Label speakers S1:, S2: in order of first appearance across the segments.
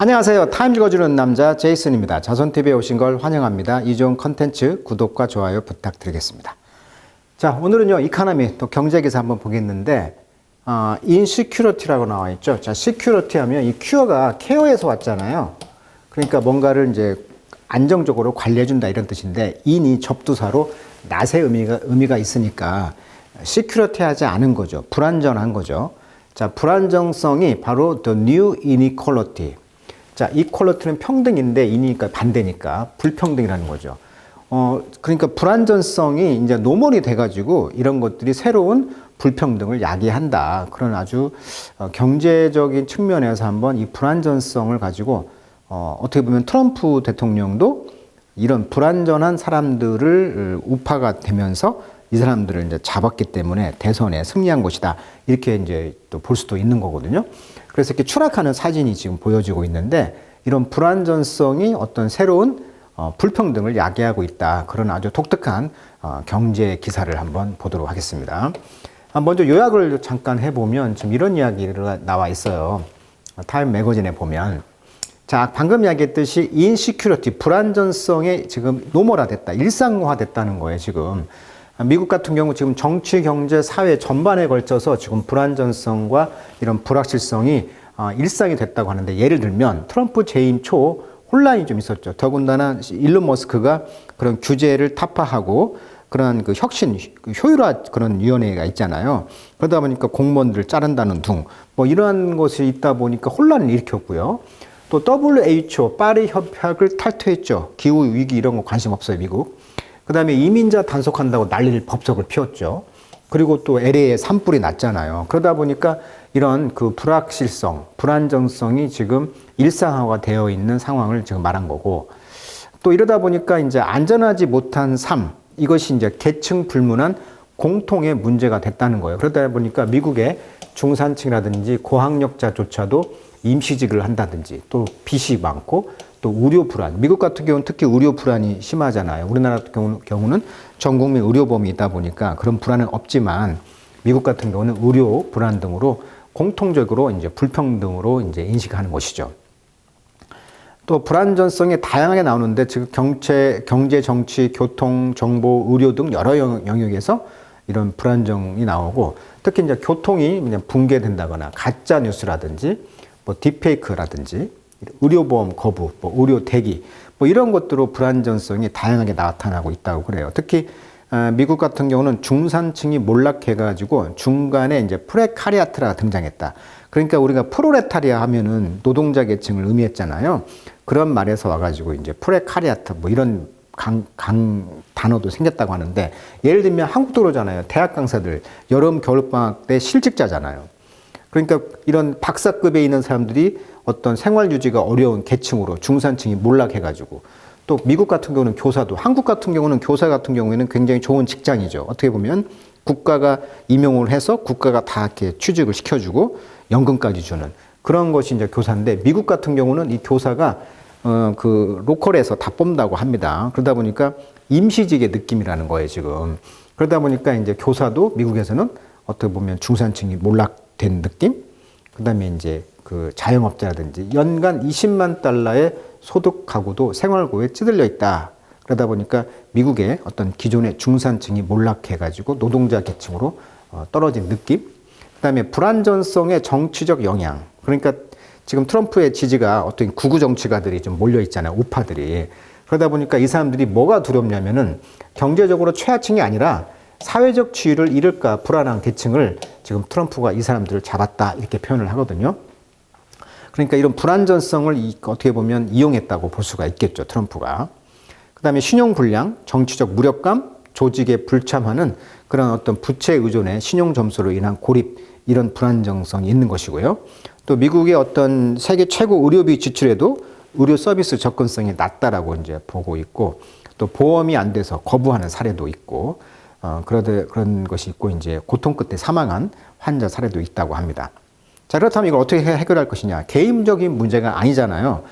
S1: 안녕하세요. 타임 읽어주는 남자 제이슨입니다. 자손TV에 오신 걸 환영합니다. 이 좋은 컨텐츠 구독과 좋아요 부탁드리겠습니다. 자, 오늘은요, 이카노미 또 경제기사 한번 보겠는데, 인시큐리티라고 나와 있죠. 자, 시큐리티 하면 이 큐어가 케어에서 왔잖아요. 그러니까 뭔가를 이제 안정적으로 관리해준다 이런 뜻인데, 인이 접두사로 낫의 의미가 있으니까 시큐리티 하지 않은 거죠. 불안전한 거죠. 자, 불안정성이 바로 the new inequality. 자, equality는 평등인데 인이니까 반대니까 불평등이라는 거죠. 그러니까 불안전성이 이제 노멀이 돼가지고 이런 것들이 새로운 불평등을 야기한다. 그런 아주 경제적인 측면에서 한번 이 불안전성을 가지고 어떻게 보면 트럼프 대통령도 이런 불안전한 사람들을 우파가 되면서 이 사람들을 이제 잡았기 때문에 대선에 승리한 것이다. 이렇게 이제 또 볼 수도 있는 거거든요. 그래서 이렇게 추락하는 사진이 지금 보여지고 있는데 이런 불안전성이 어떤 새로운 불평등을 야기하고 있다. 그런 아주 독특한 경제 기사를 한번 보도록 하겠습니다. 먼저 요약을 잠깐 해보면 지금 이런 이야기가 나와 있어요. 타임 매거진에 보면. 자, 방금 이야기했듯이 인시큐리티, 불안전성이 지금 노멀화됐다. 일상화됐다는 거예요, 지금. 미국 같은 경우 지금 정치, 경제, 사회 전반에 걸쳐서 지금 불안전성과 이런 불확실성이 일상이 됐다고 하는데, 예를 들면 트럼프 재임 초 혼란이 좀 있었죠. 더군다나 일론 머스크가 그런 규제를 타파하고 그런 그 혁신, 효율화 그런 위원회가 있잖아요. 그러다 보니까 공무원들 자른다는 둥, 뭐 이러한 것이 있다 보니까 혼란을 일으켰고요. 또 WHO, 파리 협약을 탈퇴했죠. 기후 위기 이런 거 관심 없어요, 미국. 그 다음에 이민자 단속한다고 난리를 법석을 피웠죠. 그리고 또 LA에 산불이 났잖아요. 그러다 보니까 이런 그 불확실성, 불안정성이 지금 일상화가 되어 있는 상황을 지금 말한 거고, 또 이러다 보니까 이제 안전하지 못한 삶, 이것이 이제 계층 불문한 공통의 문제가 됐다는 거예요. 그러다 보니까 미국의 중산층이라든지 고학력자조차도 임시직을 한다든지, 또 빚이 많고, 또 의료 불안. 미국 같은 경우는 특히 의료 불안이 심하잖아요. 우리나라 같은 경우는 전 국민 의료보험이 있다 보니까 그런 불안은 없지만 미국 같은 경우는 의료 불안 등으로 공통적으로 이제 불평등으로 이제 인식하는 것이죠. 또 불안전성이 다양하게 나오는데 지금 경제, 정치, 교통, 정보, 의료 등 여러 영역에서 이런 불안정이 나오고, 특히 이제 교통이 그냥 붕괴된다거나 가짜 뉴스라든지 뭐 딥페이크라든지 의료보험 거부, 뭐 의료 대기, 뭐 이런 것들로 불안전성이 다양하게 나타나고 있다고 그래요. 특히 미국 같은 경우는 중산층이 몰락해가지고 중간에 이제 프레카리아트가 등장했다. 그러니까 우리가 프로레타리아 하면은 노동자 계층을 의미했잖아요. 그런 말에서 와가지고 이제 프레카리아트 뭐 이런 단어도 생겼다고 하는데, 예를 들면 한국도 그러잖아요. 대학 강사들 여름 겨울방학 때 실직자잖아요. 그러니까 이런 박사급에 있는 사람들이 어떤 생활 유지가 어려운 계층으로 중산층이 몰락해가지고, 또 미국 같은 경우는 교사도, 한국 같은 경우는 교사 같은 경우에는 굉장히 좋은 직장이죠. 어떻게 보면 국가가 임용을 해서 국가가 다 이렇게 취직을 시켜주고 연금까지 주는 그런 것이 이제 교사인데, 미국 같은 경우는 이 교사가 그 로컬에서 다 뽑는다고 합니다. 그러다 보니까 임시직의 느낌이라는 거예요, 지금. 그러다 보니까 이제 교사도 미국에서는 어떻게 보면 중산층이 몰락된 느낌? 그 다음에 이제 그 자영업자라든지 연간 20만 달러의 소득 가구도 생활고에 찌들려 있다. 그러다 보니까 미국의 어떤 기존의 중산층이 몰락해가지고 노동자 계층으로 떨어진 느낌. 그 다음에 불안전성의 정치적 영향. 그러니까 지금 트럼프의 지지가 어떤 구구 정치가들이 좀 몰려 있잖아요. 우파들이. 그러다 보니까 이 사람들이 뭐가 두렵냐면은 경제적으로 최하층이 아니라 사회적 지위를 잃을까 불안한 계층을 지금 트럼프가 이 사람들을 잡았다. 이렇게 표현을 하거든요. 그러니까 이런 불안전성을 어떻게 보면 이용했다고 볼 수가 있겠죠, 트럼프가. 그 다음에 신용불량, 정치적 무력감, 조직에 불참하는 그런 어떤 부채 의존의 신용 점수로 인한 고립, 이런 불안정성이 있는 것이고요. 또 미국의 어떤 세계 최고 의료비 지출에도 의료 서비스 접근성이 낮다라고 이제 보고 있고, 또 보험이 안 돼서 거부하는 사례도 있고, 그런 것이 있고, 이제 고통 끝에 사망한 환자 사례도 있다고 합니다. 자, 그렇다면 이걸 어떻게 해결할 것이냐? 개인적인 문제가 아니잖아요.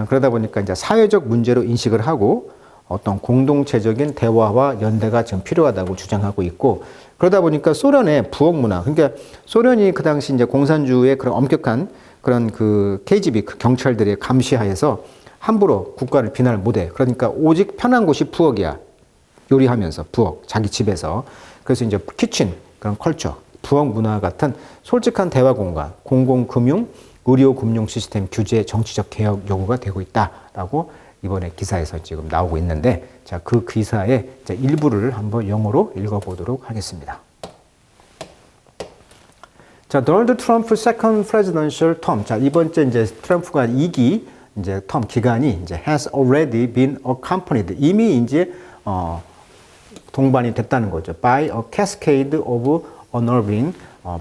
S1: 그러다 보니까 이제 사회적 문제로 인식을 하고 어떤 공동체적인 대화와 연대가 지금 필요하다고 주장하고 있고, 그러다 보니까 소련의 부엌 문화, 그러니까 소련이 그 당시 이제 공산주의의 그런 엄격한 그런 그 KGB 그 경찰들의 감시하에서 함부로 국가를 비난을 못해. 그러니까 오직 편한 곳이 부엌이야. 요리하면서 부엌, 자기 집에서. 그래서 이제 키친, 그런 컬처, 부엌 문화 같은 솔직한 대화 공간, 공공금융, 의료금융 시스템 규제, 정치적 개혁 요구가 되고 있다라고 이번에 기사에서 지금 나오고 있는데, 자, 그 기사의 일부를 한번 영어로 읽어보도록 하겠습니다. 자, 도널드 트럼프 second presidential term. 자, 이번째 이제 트럼프가 2기 이제 term 기간이 이제 has already been accompanied. 이미 이제 동반이 됐다는 거죠. By a cascade of unnerving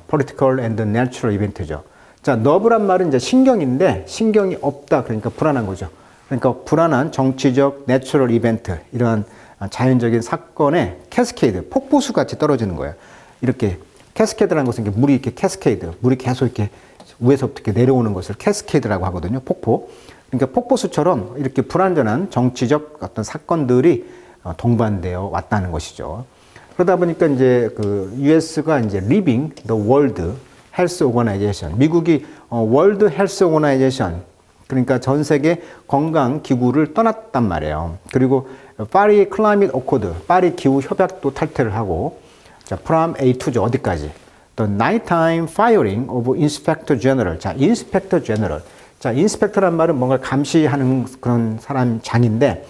S1: political and natural event죠. 자, nerve란 말은 이제 신경인데 신경이 없다. 그러니까 불안한 거죠. 그러니까 불안한 정치적 natural event, 이러한 자연적인 사건의 캐스케이드, 폭포수 같이 떨어지는 거예요. 이렇게 캐스케이드라는 것은 이렇게 물이 이렇게 캐스케이드, 물이 계속 이렇게 위에서부터 이렇게 내려오는 것을 캐스케이드라고 하거든요. 폭포. 그러니까 폭포수처럼 이렇게 불완전한 정치적 어떤 사건들이 동반되어 왔다는 것이죠. 그러다 보니까 이제 그 US가 이제 leaving the World Health Organization, 미국이 World Health Organization, 그러니까 전 세계 건강 기구를 떠났단 말이에요. 그리고 파리 클라이밋 어코드, 파리 기후 협약도 탈퇴를 하고, 자, from A to죠. 어디까지? The nighttime firing of Inspector General. 자, Inspector General. 자, 인스펙터란 말은 뭔가 감시하는 그런 사람 장인데,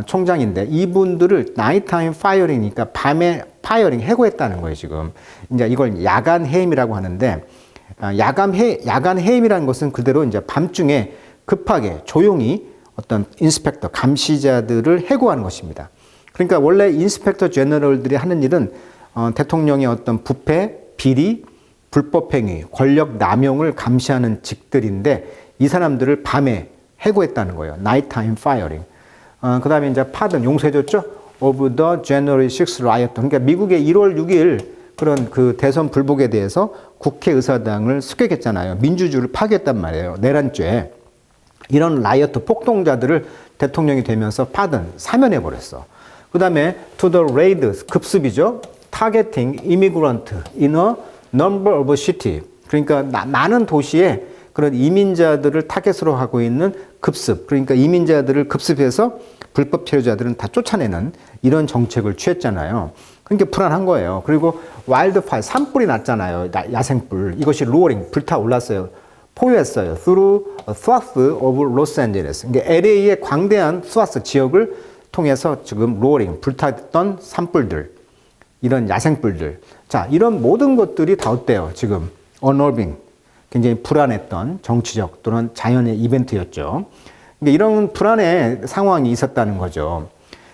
S1: 총장인데, 이분들을 나이트타임 파이어링이니까 밤에 파이어링, 해고했다는 거예요, 지금. 이제 이걸 야간 해임이라고 하는데, 야간 해임이라는 것은 그대로 이제 밤중에 급하게 조용히 어떤 인스펙터, 감시자들을 해고하는 것입니다. 그러니까 원래 인스펙터 제너럴들이 하는 일은 대통령의 어떤 부패, 비리, 불법행위, 권력 남용을 감시하는 직들인데 이 사람들을 밤에 해고했다는 거예요. Nighttime firing. 그 다음에 이제 pardon, 용서해줬죠? Of the January 6th riot. 그러니까 미국의 1월 6일 그런 그 대선 불복에 대해서 국회의사당을 습격했잖아요. 민주주의를 파괴했단 말이에요. 내란죄. 이런 라이어트 폭동자들을 대통령이 되면서 pardon, 사면해버렸어. 그 다음에 to the raid, 급습이죠. targeting immigrant in a number of city. 그러니까 많은 도시에 그런 이민자들을 타겟으로 하고 있는 급습. 그러니까 이민자들을 급습해서 불법 체류자들은 다 쫓아내는 이런 정책을 취했잖아요. 그러니까 불안한 거예요. 그리고 와일드파이어, 산불이 났잖아요. 야생불. 이것이 로어링, 불타올랐어요. 포효했어요. through a swath of Los Angeles. 그러니까 LA의 광대한 스와스 지역을 통해서 지금 로어링, 불탔던 산불들, 이런 야생불들. 자, 이런 모든 것들이 다 어때요? 지금 unnerving, 굉장히 불안했던 정치적 또는 자연의 이벤트였죠. 그러니까 이런 불안의 상황이 있었다는 거죠.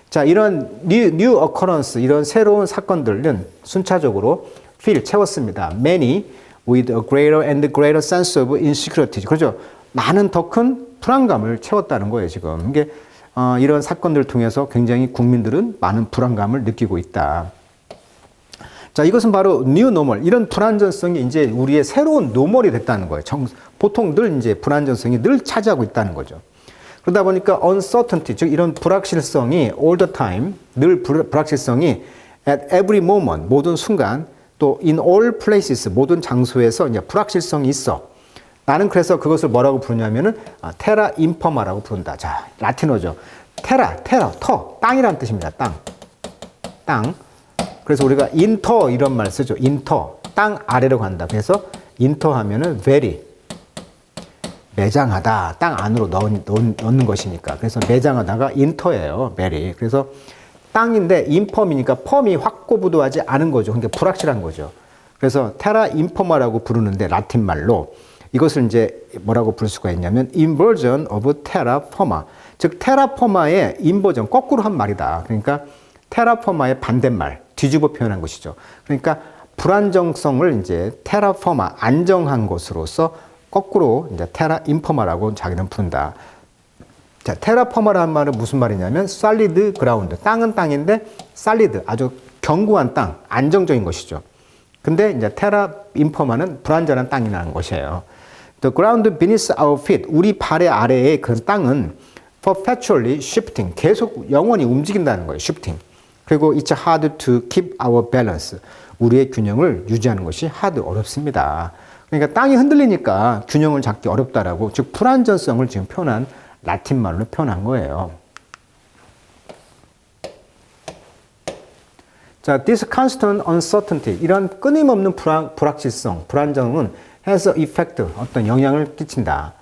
S1: 자, 이런 new occurrence, 이런 새로운 사건들은 순차적으로 fill, 채웠습니다. Many with a greater and greater sense of insecurity. 그렇죠. 많은 더 큰 불안감을 채웠다는 거예요, 지금. 이게 이런 사건들을 통해서 굉장히 국민들은 많은 불안감을 느끼고 있다. 자, 이것은 바로 new normal. 이런 불안전성이 이제 우리의 새로운 노멀이 됐다는 거예요. 보통 늘 이제 불안전성이 늘 차지하고 있다는 거죠. 그러다 보니까 uncertainty, 즉 이런 불확실성이 all the time, 늘 불확실성이 at every moment, 모든 순간, 또 in all places, 모든 장소에서 이제 불확실성이 있어. 나는 그래서 그것을 뭐라고 부르냐면은 terra infirma라고 부른다. 자, 라틴어죠. terra, 터, 땅이라는 뜻입니다. 땅. 그래서 우리가 인터 이런 말 쓰죠. 인터, 땅 아래로 간다. 그래서 인터 하면은 very, 매장하다, 땅 안으로 넣는 것이니까. 그래서 매장하다가 인터예요. very. 그래서 땅인데 인펌이니까 펌이 확고부도하지 않은 거죠. 그러니까 불확실한 거죠. 그래서 테라 인퍼마라고 부르는데 라틴 말로 이것을 이제 뭐라고 부를 수가 있냐면 inversion of terra firma. 즉 테라 퍼마의 인버전, 거꾸로 한 말이다. 그러니까 테라 퍼마의 반대말, 뒤집어 표현한 것이죠. 그러니까 불안정성을 이제 테라 퍼마, 안정한 것으로서 거꾸로 이제 테라 인퍼마라고 자기는 부른다. 자, 테라포마라는 말은 무슨 말이냐면 solid ground, 땅은 땅인데 solid, 아주 견고한 땅, 안정적인 것이죠. 근데 이제 테라 인퍼마는 불안전한 땅이라는 것이에요. The ground beneath our feet, 우리 발의 아래의 그 땅은 perpetually shifting, 계속 영원히 움직인다는 거예요. shifting. 그리고 it's hard to keep our balance, 우리의 균형을 유지하는 것이 hard, 어렵습니다. 그러니까 땅이 흔들리니까 균형을 잡기 어렵다라고, 즉 불안전성을 지금 표현한 라틴 말로 표현한 거예요. 자, this constant uncertainty, 이런 끊임없는 불확실성, 불안정은 has an effect, 어떤 영향을 끼친다.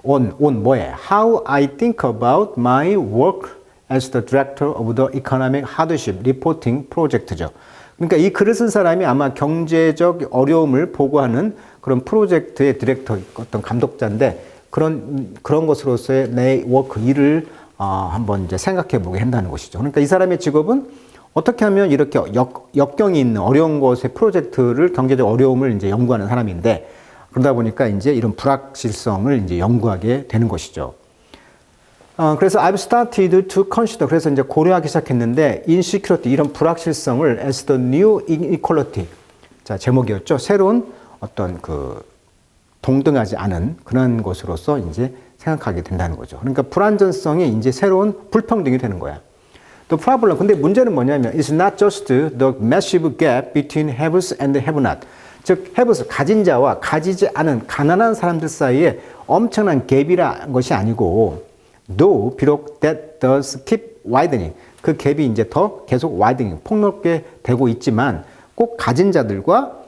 S1: on 뭐에? How I think about my work as the director of the economic hardship reporting project죠. 그러니까 이 글을 쓴 사람이 아마 경제적 어려움을 보고하는 그런 프로젝트의 디렉터, 어떤 감독자인데, 그런 것으로서의 내 워크, 일을 한번 이제 생각해 보게 한다는 것이죠. 그러니까 이 사람의 직업은 어떻게 하면 이렇게 역경이 있는 어려운 곳의 프로젝트를, 경제적 어려움을 이제 연구하는 사람인데, 그러다 보니까 이제 이런 불확실성을 이제 연구하게 되는 것이죠. 그래서 I've started to consider, 그래서 이제 고려하기 시작했는데, insecurity, 이런 불확실성을 as the new inequality. 자, 제목이었죠. 새로운 어떤 동등하지 않은 그런 것으로서 이제 생각하게 된다는 거죠. 그러니까 불안전성이 이제 새로운 불평등이 되는 거야. The problem, 근데 문제는 뭐냐면, it's not just the massive gap between haves and have not. 즉, haves, 가진 자와 가지지 않은 가난한 사람들 사이에 엄청난 갭이라는 것이 아니고, though, 비록 that does keep widening. 그 갭이 이제 더 계속 widening, 폭넓게 되고 있지만, 꼭 가진 자들과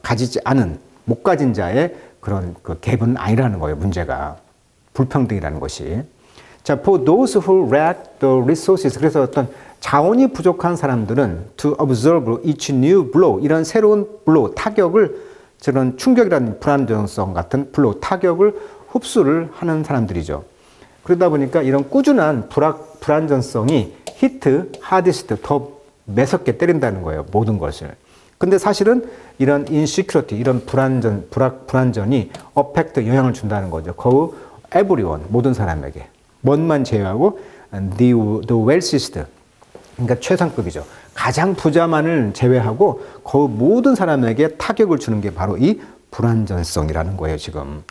S1: 가지지 않은, 못 가진 자의 그런 그 갭은 아니라는 거예요, 문제가. 불평등이라는 것이. 자, for those who lack the resources, 그래서 어떤 자원이 부족한 사람들은 to absorb each new blow, 이런 새로운 blow, 타격을, 저런 충격이라는 불안정성 같은 blow, 타격을 흡수를 하는 사람들이죠. 그러다 보니까 이런 꾸준한 불안정성이 hit hardest, 더 매섭게 때린다는 거예요, 모든 것을. 근데 사실은 이런 insecurity, 이런 불안전이 affect, 영향을 준다는 거죠. 거의 everyone, 모든 사람에게. 뭔만 제외하고 the wealthiest, 그러니까 최상급이죠. 가장 부자만을 제외하고 거의 모든 사람에게 타격을 주는 게 바로 이 불안전성이라는 거예요, 지금.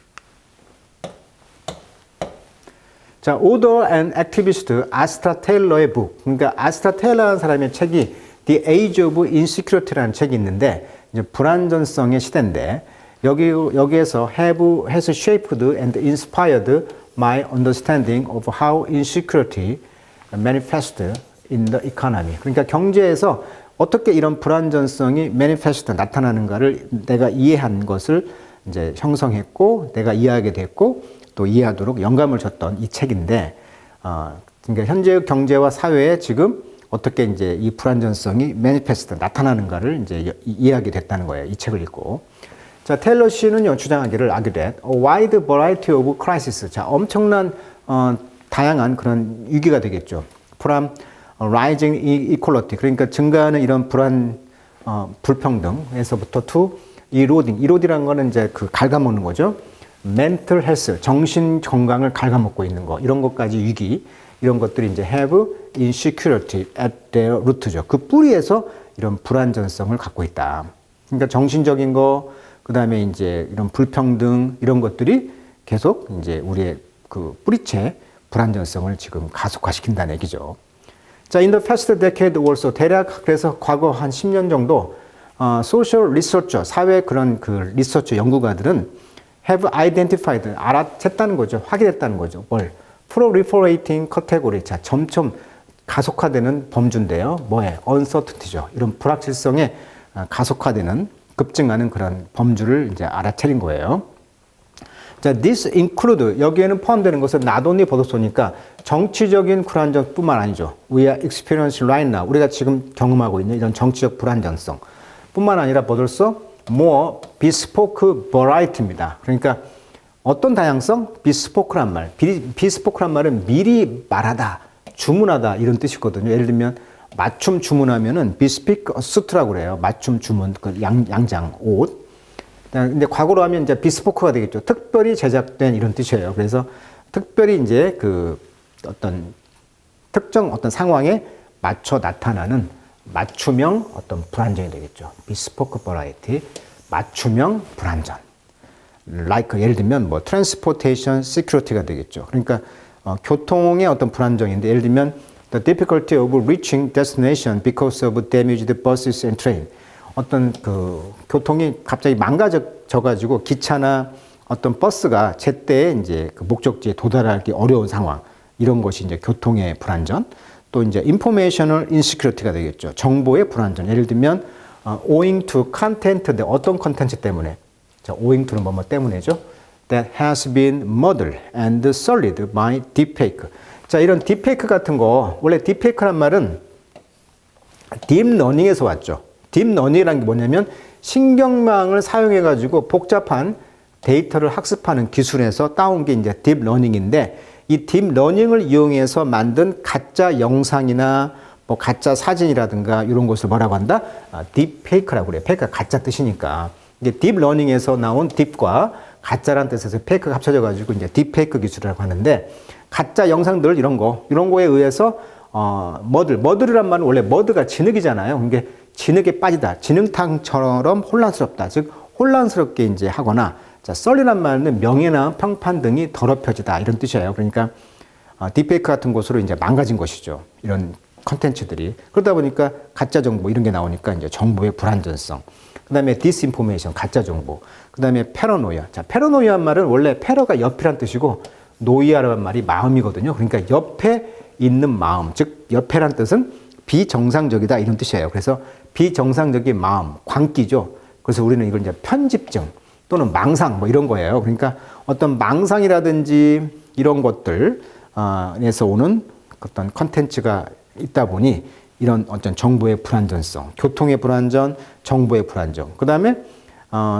S1: 자, author and activist 아스타 테일러의 book, 그러니까 아스타 테일러라는 사람의 책이 The Age of Insecurity라는 책이 있는데, 이제 불안전성의 시대인데, 여기에서 has shaped and inspired my understanding of how insecurity manifests in the economy. 그러니까 경제에서 어떻게 이런 불안전성이 manifest, 나타나는가를 내가 이해한 것을 이제 형성했고, 내가 이해하게 됐고, 또 이해하도록 영감을 줬던 이 책인데, 그러니까 현재의 경제와 사회에 지금 어떻게 이제 이 불안전성이 manifest, 나타나는가를 이제 이해하게 됐다는 거예요, 이 책을 읽고. 자, 테일러 씨는요, 주장하기를 argued, a wide variety of crises. 자, 엄청난, 다양한 그런 위기가 되겠죠. from rising inequality. 그러니까 증가하는 이런 불평등에서부터 to eroding이라는 거는 이제 갉아먹는 거죠. mental health, 정신 건강을 갉아먹고 있는 거. 이런 것까지 위기. 이런 것들이 이제 have insecurity at their root죠. 그 뿌리에서 이런 불안전성을 갖고 있다. 그러니까 정신적인 거, 그 다음에 이제 이런 불평등, 이런 것들이 계속 이제 우리의 그 뿌리채 불안전성을 지금 가속화시킨다는 얘기죠. 자, in the past decade also, 대략 그래서 과거 한 10년 정도, social researcher, 사회 그런 그 리서치 연구가들은 have identified, 알아챘다는 거죠. 확인했다는 거죠. 뭘? proliferating category. 자, 점점 가속화되는 범주인데요. 뭐에? uncertainty죠. 이런 불확실성에 가속화되는, 급증하는 그런 범주를 이제 알아차린 거예요. 자, this include, 여기에는 포함되는 것은 not only 버섯소니까 정치적인 불안정뿐만 아니죠. We are experiencing right now. 우리가 지금 경험하고 있는 이런 정치적 불안정성 뿐만 아니라 버섯소 more bespoke variety입니다. 그러니까 어떤 다양성? bespoke란 말. bespoke란 말은 미리 말하다, 주문하다 이런 뜻이거든요. 예를 들면 맞춤 주문하면은 bespeak suit라고 그래요. 맞춤 주문, 그 양장 옷. 근데 과거로 하면 이제 bespoke가 되겠죠. 특별히 제작된 이런 뜻이에요. 그래서 특별히 이제 그 어떤 특정 어떤 상황에 맞춰 나타나는 맞춤형 어떤 불안정이 되겠죠. bespoke variety, 맞춤형 불안전. like 예를 들면 뭐 transportation security가 되겠죠. 그러니까 교통의 어떤 불안정인데, 예를 들면 the difficulty of reaching destination because of damaged buses and train. 어떤 그 교통이 갑자기 망가져가지고 기차나 어떤 버스가 제때 이제 그 목적지에 도달하기 어려운 상황, 이런 것이 이제 교통의 불안전. 또 이제 informational insecurity가 되겠죠. 정보의 불안전. 예를 들면 owing to content, 어떤 컨텐츠 때문에. 자, owing to는 뭐뭐 때문에죠. That has been modeled and sullied by deepfake. 자, 이런 딥페이크 같은 거, 원래 딥페이크란 말은 딥러닝에서 왔죠. 딥러닝이라는 게 뭐냐면 신경망을 사용해가지고 복잡한 데이터를 학습하는 기술에서 따온 게 이제 딥러닝인데, 이 딥러닝을 이용해서 만든 가짜 영상이나 뭐 가짜 사진이라든가 이런 것을 뭐라고 한다? 딥페이크라고 그래요. 페이크가 가짜 뜻이니까. 이게 딥러닝에서 나온 딥과 가짜란 뜻에서 페이크가 합쳐져가지고 이제 딥페이크 기술이라고 하는데, 가짜 영상들 이런 거에 의해서 머들이란 말은 원래 머드가 진흙이잖아요. 그게 진흙에 빠지다, 진흙탕처럼 혼란스럽다. 즉 혼란스럽게 이제 하거나, 자, 썰이란 말은 명예나 평판 등이 더럽혀지다, 이런 뜻이에요. 그러니까 딥페이크 같은 것으로 이제 망가진 것이죠. 이런 컨텐츠들이. 그러다 보니까 가짜 정보 이런 게 나오니까 이제 정보의 불안전성. 그다음에 디스인포메이션, 가짜 정보. 그다음에 패러노이아. 자, 패러노이아란 말은 원래 패러가 옆이란 뜻이고 노이아라는 말이 마음이거든요. 그러니까 옆에 있는 마음, 즉 옆에란 뜻은 비정상적이다, 이런 뜻이에요. 그래서 비정상적인 마음, 광기죠. 그래서 우리는 이걸 이제 편집증 또는 망상 뭐 이런 거예요. 그러니까 어떤 망상이라든지 이런 것들에서 오는 어떤 컨텐츠가 있다 보니 이런 어떤 정보의 불안전성, 교통의 불안전, 정보의 불안정. 그 다음에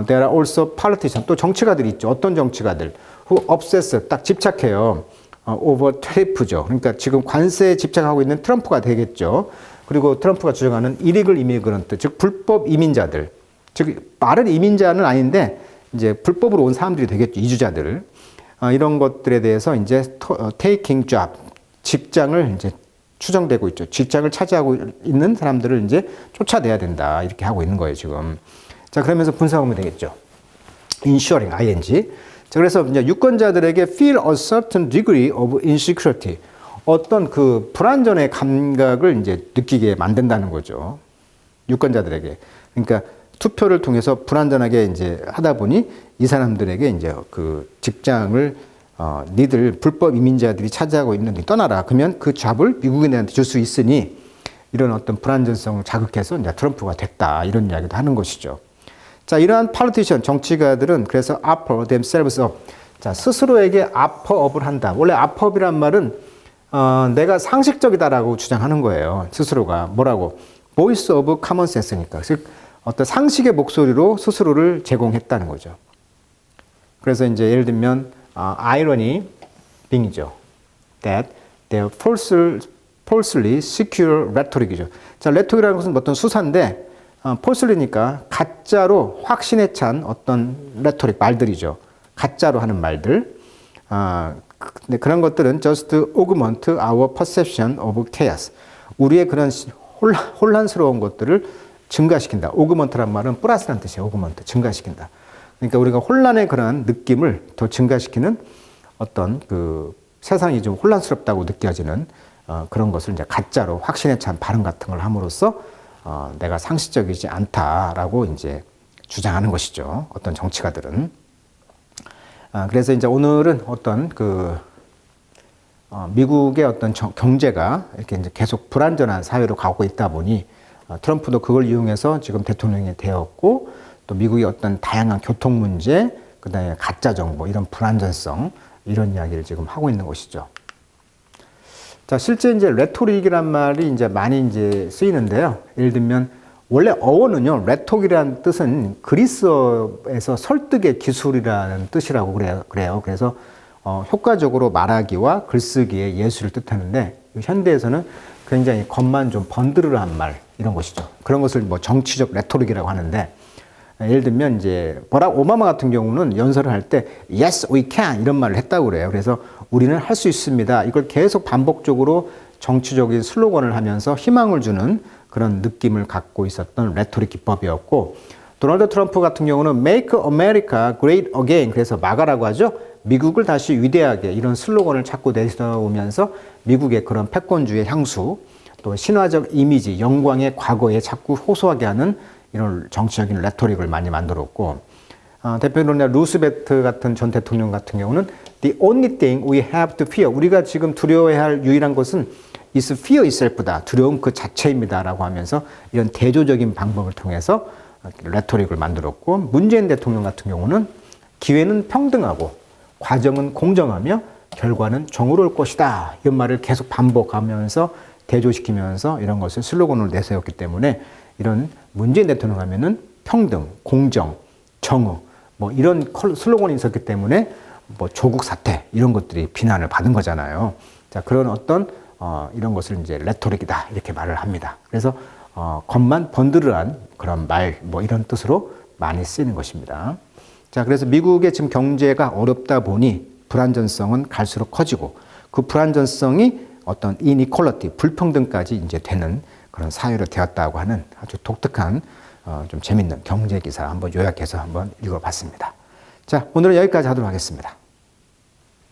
S1: there are also politicians, 또 정치가들이 있죠. 어떤 정치가들 who obsess, 딱 집착해요. over tariff죠. 그러니까 지금 관세에 집착하고 있는 트럼프가 되겠죠. 그리고 트럼프가 주장하는 illegal immigrant, 즉 불법 이민자들, 즉 말은 이민자는 아닌데 이제 불법으로 온 사람들이 되겠죠. 이주자들. 이런 것들에 대해서 이제 taking job, 직장을 이제 추정되고 있죠. 직장을 차지하고 있는 사람들을 이제 쫓아내야 된다, 이렇게 하고 있는 거예요, 지금. 자, 그러면서 분석하면 되겠죠. ensuring, ing. 자, 그래서 이제 유권자들에게 feel a certain degree of insecurity, 어떤 그 불안전의 감각을 이제 느끼게 만든다는 거죠. 유권자들에게. 그러니까 투표를 통해서 불안전하게 이제 하다 보니 이 사람들에게 이제 그 직장을 니들 불법 이민자들이 차지하고 있는데 떠나라. 그러면 그 잡을 미국인들한테 줄 수 있으니 이런 어떤 불안전성을 자극해서 이제 트럼프가 됐다, 이런 이야기도 하는 것이죠. 자, 이러한 politician, 정치가들은 그래서 offer themselves up. 자, 스스로에게 offer up을 한다. 원래 offer up이란 말은 내가 상식적이다라고 주장하는 거예요. 스스로가 뭐라고? voice of common sense니까. 즉 어떤 상식의 목소리로 스스로를 제공했다는 거죠. 그래서 이제 예를 들면 irony being이죠. That their falsely secure rhetoric이죠. 자, rhetoric이라는 것은 어떤 수사인데 falsely니까 가짜로 확신에 찬 어떤 rhetoric, 말들이죠. 가짜로 하는 말들. 그런 것들은 just augment our perception of chaos. 우리의 그런 혼란스러운 것들을 증가시킨다. 오그먼트란 말은 플러스라는 뜻이에요. 오그먼트, 증가시킨다. 그러니까 우리가 혼란의 그런 느낌을 더 증가시키는 어떤 그 세상이 좀 혼란스럽다고 느껴지는 그런 것을 이제 가짜로 확신에 찬 발언 같은 걸 함으로써 내가 상식적이지 않다라고 이제 주장하는 것이죠. 어떤 정치가들은. 그래서 이제 오늘은 어떤 그 미국의 어떤 경제가 이렇게 이제 계속 불안전한 사회로 가고 있다 보니 트럼프도 그걸 이용해서 지금 대통령이 되었고, 또 미국의 어떤 다양한 교통 문제, 그 다음에 가짜 정보, 이런 불안전성, 이런 이야기를 지금 하고 있는 것이죠. 자, 실제 이제 레토릭이란 말이 이제 많이 이제 쓰이는데요. 예를 들면, 원래 어원은요, 레토릭이라는 뜻은 그리스어에서 설득의 기술이라는 뜻이라고 그래요. 그래서 효과적으로 말하기와 글쓰기의 예술을 뜻하는데, 현대에서는 굉장히 겉만 좀 번드르르한 말, 이런 것이죠. 그런 것을 뭐 정치적 레토릭이라고 하는데, 예를 들면 이제 버락 오바마 같은 경우는 연설을 할 때 Yes, we can 이런 말을 했다고 그래요. 그래서 우리는 할 수 있습니다. 이걸 계속 반복적으로 정치적인 슬로건을 하면서 희망을 주는 그런 느낌을 갖고 있었던 레토릭 기법이었고, 도널드 트럼프 같은 경우는 Make America Great Again, 그래서 마가라고 하죠. 미국을 다시 위대하게, 이런 슬로건을 자꾸 내세우면서 미국의 그런 패권주의 향수, 또 신화적 이미지, 영광의 과거에 자꾸 호소하게 하는 이런 정치적인 레토릭을 많이 만들었고, 대표적으로 루스벨트 같은 전 대통령 같은 경우는 The only thing we have to fear, 우리가 지금 두려워해야 할 유일한 것은 is fear itself다, 두려움 그 자체입니다라고 하면서 이런 대조적인 방법을 통해서 레토릭을 만들었고, 문재인 대통령 같은 경우는 기회는 평등하고 과정은 공정하며 결과는 정의로울 것이다, 이런 말을 계속 반복하면서 대조시키면서 이런 것을 슬로건으로 내세웠기 때문에 이런 문재인 대통령 하면은 평등, 공정, 정의 뭐 이런 슬로건이 있었기 때문에 뭐 조국 사태 이런 것들이 비난을 받은 거잖아요. 자, 그런 어떤 이런 것을 이제 레토릭이다 이렇게 말을 합니다. 그래서 겉만 번드르한 그런 말 뭐 이런 뜻으로 많이 쓰이는 것입니다. 자, 그래서 미국의 지금 경제가 어렵다 보니 불안전성은 갈수록 커지고 그 불안전성이 어떤 이니퀄리티, 불평등까지 이제 되는 그런 사회로 되었다고 하는 아주 독특한 좀 재밌는 경제 기사 한번 요약해서 한번 읽어봤습니다. 자, 오늘은 여기까지 하도록 하겠습니다.